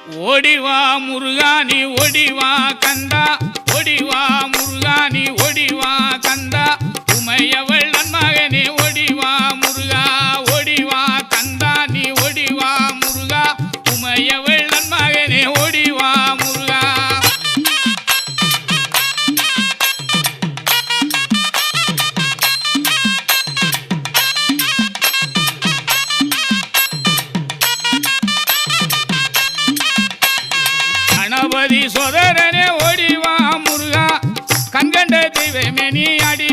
ஓடிவா முருகா நீ ஓடிவா கந்தா, ஓடிவா முருகா நீ ஓடிவா கந்தா, உமையவள் நன்மகனே ஓடிவா முருகா, ஓடிவா கந்தா நீ ஓடிவா முருகா, உமையவள் நன்மகனே ஓடிவா முருகா. கணபதி சோதரனே ஓடிவா முருகா, கண்கண்ட தெய்வமே நீ அடி